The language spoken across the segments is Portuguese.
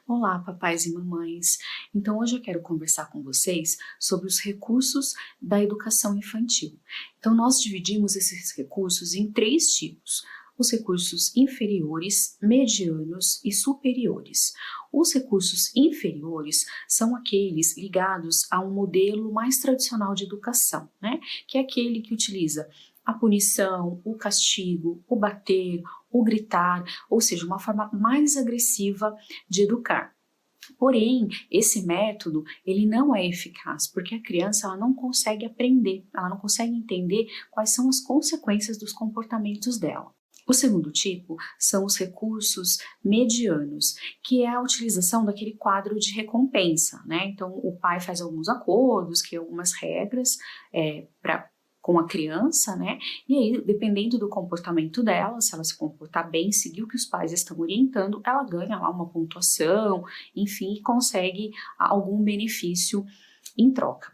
Olá, papais e mamães! Então, hoje eu quero conversar com vocês sobre os recursos da educação infantil. Então, nós dividimos esses recursos em três tipos: os recursos inferiores, medianos e superiores. Os recursos inferiores são aqueles ligados a um modelo mais tradicional de educação, né? Que é aquele que utiliza a punição, o castigo, o bater, o gritar, ou seja, uma forma mais agressiva de educar. Porém, esse método, ele não é eficaz, porque a criança ela não consegue aprender, ela não consegue entender quais são as consequências dos comportamentos dela. O segundo tipo são os recursos medianos, que é a utilização daquele quadro de recompensa, né? Então, o pai faz alguns acordos, cria algumas regras com a criança, né? E aí, dependendo do comportamento dela, se ela se comportar bem, seguir o que os pais estão orientando, ela ganha lá uma pontuação, enfim, e consegue algum benefício em troca.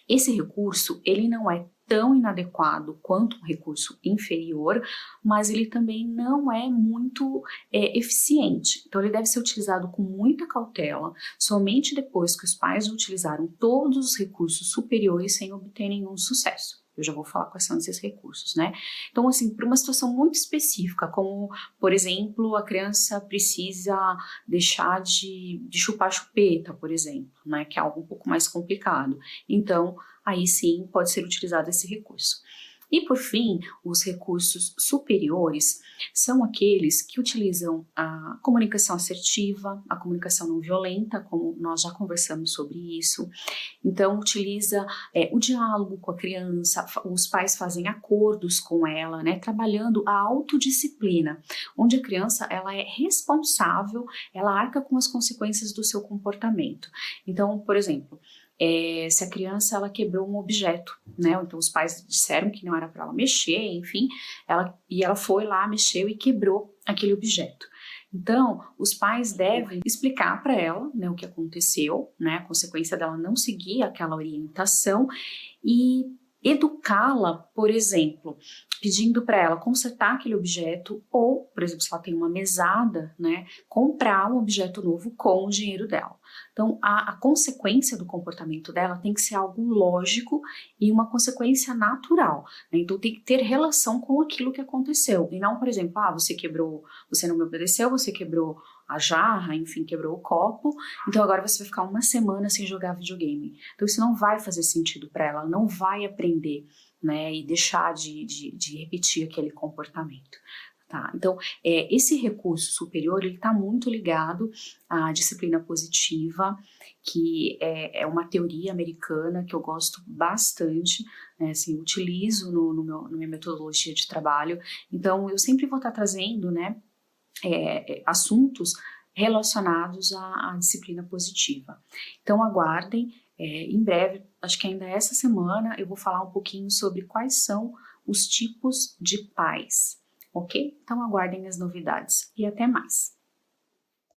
Esse recurso, ele não é tão inadequado quanto um recurso inferior, mas ele também não é muito eficiente. Então, ele deve ser utilizado com muita cautela, somente depois que os pais utilizaram todos os recursos superiores sem obter nenhum sucesso. Eu já vou falar quais são esses recursos, né? Então, assim, para uma situação muito específica, como, por exemplo, a criança precisa deixar de chupar chupeta, por exemplo, né? Que é algo um pouco mais complicado. Então, aí sim pode ser utilizado esse recurso. E por fim, os recursos superiores são aqueles que utilizam a comunicação assertiva, a comunicação não violenta, como nós já conversamos sobre isso. Então, utiliza o diálogo com a criança, os pais fazem acordos com ela, né, trabalhando a autodisciplina, onde a criança ela é responsável, ela arca com as consequências do seu comportamento. Então, por exemplo, se a criança ela quebrou um objeto, né? Então os pais disseram que não era para ela mexer, enfim, ela foi lá, mexeu e quebrou aquele objeto. Então, os pais devem explicar para ela, né, o que aconteceu, né, a consequência dela não seguir aquela orientação e educá-la, por exemplo, pedindo para ela consertar aquele objeto ou, por exemplo, se ela tem uma mesada, né, comprar um objeto novo com o dinheiro dela. Então, a consequência do comportamento dela tem que ser algo lógico e uma consequência natural, né? Então, tem que ter relação com aquilo que aconteceu. E não, por exemplo, você quebrou, você não me obedeceu, você quebrou a jarra, enfim, quebrou o copo, então agora você vai ficar uma semana sem jogar videogame. Então, isso não vai fazer sentido para ela não vai aprender, né, e deixar de repetir aquele comportamento. Tá? Então, esse recurso superior, ele está muito ligado à disciplina positiva, que é uma teoria americana que eu gosto bastante, né, assim, utilizo na minha metodologia de trabalho. Então, eu sempre vou estar trazendo, né, assuntos relacionados à disciplina positiva. Então, aguardem, em breve, acho que ainda essa semana, eu vou falar um pouquinho sobre quais são os tipos de pais. Ok? Então aguardem as novidades e até mais!